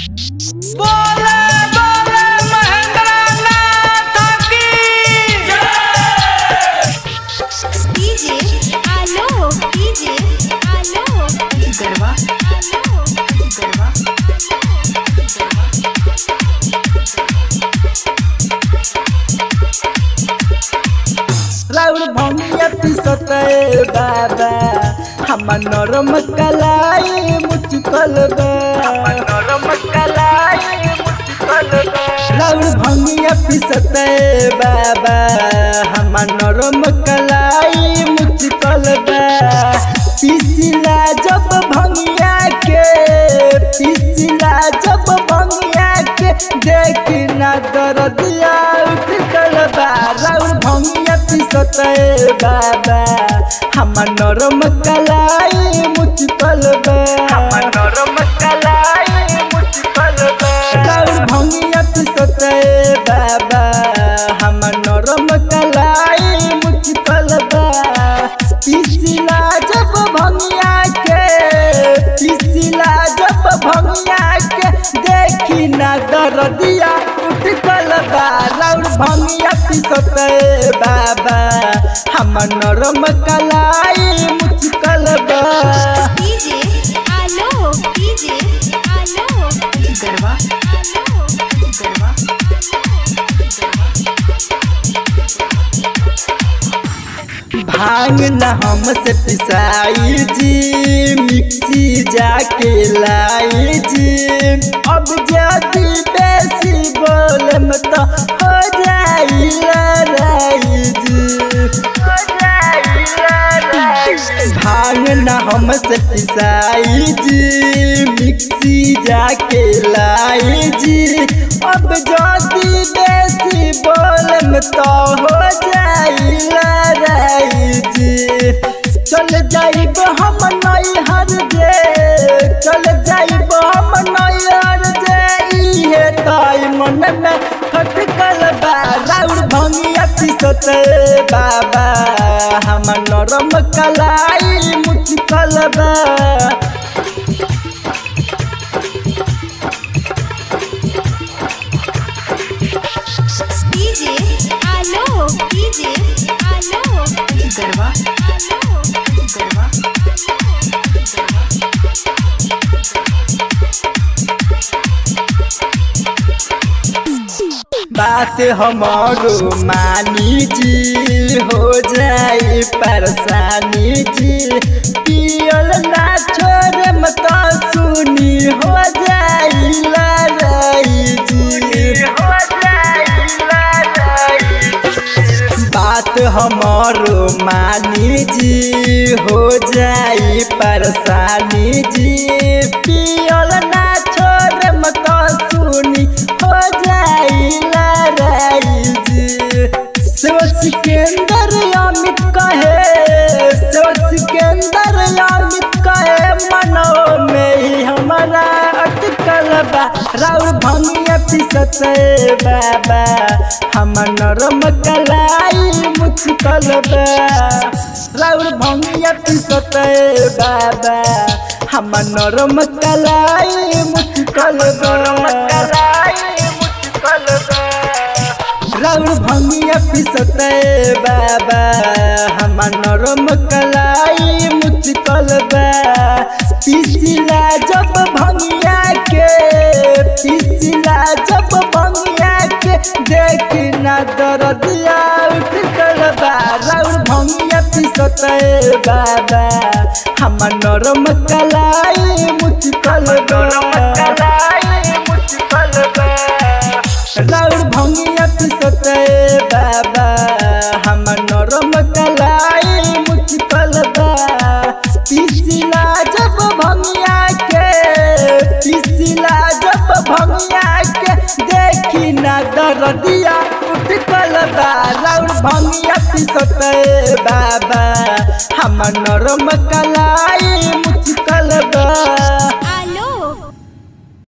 बोले बोले महेंद्रनाथ की डीजे आलो गरबा राउर भंगिया पिसते बाबा हम नरम कलाई मुचकल बा नरम कलाई मुचकल बा राउर भंगिया पिसते बाबा हम नरम कलाई मुचकल बा पिसला जब भंगिया के पिसला जब भंगिया के देखी ना दर्दिया उठल बा राउर भंगिया पिसते बाबा हम नरम कलाई मुचकल बा हम नरम कलाई मुचकल बा राउर भंगिया पिसते बाबा हम नरम कलाई मुचकल बा पिसला जब भंगिया के पिसला जब भंगिया के देखी ना दर्दिया उठल बा राउर भंगिया पिसते बाबा हम नरम कलाई मुचकल बा डीजे आलो गरबा भांग न हमसे पिसाई जी मिक्सी जाके लाई जी अब जदी बेसी बोलम तो हो जाई लड़ाई जी भांग न हमसे पिसाई जी मिक्सी जाके लाई जी अब जदी बेसी बोलम तो हो जाई लड़ाई जी चल जाइब हम नैहर जे चल जाइब हम नैहर जे इहे ताई मन में खटकल बा राउर भंगिया पिसते बाबा हम नरम कलाई मुचकल बा डीजे आलो गरबा बात हमारो मानी जी हो जाई परेशानी जी पियल ना छोड़े मत सुनी हो जाई लड़ाई जी बात हमारो मानी जी हो जाई परेशानी जी पियल ना छोड़े मत सुनी हो जाई लड़ाई जी शिव सिकंदर अमित कहे शिव सिकंदर अमित कहे मनो में ही हमारा अटकल बा राउर भंगिया पिसते बाबा हम नरम कलाई मुचकल बा राउर भंगिया पिसते बाबा हम नरम कलाई मुचकल बा राउर भंगिया पिसते बाबा हम नरम कलाई मुचकल बा पिसला जब भंगिया के पिसला जब भंगिया के देखी ना दर्दिया उठल बा राउर भंगिया पिसते बाबा हम नरम कलाई मुचकल बा राउर भंगिया पिसते बाबा हम नरम कलाई मुचकल बा पिसला जब भंगिया के पिसला जब भंगिया के देखी ना दर्दिया उठल बा राउर भंगिया पिसते बाबा हम नरम कलाई मुचकल बा।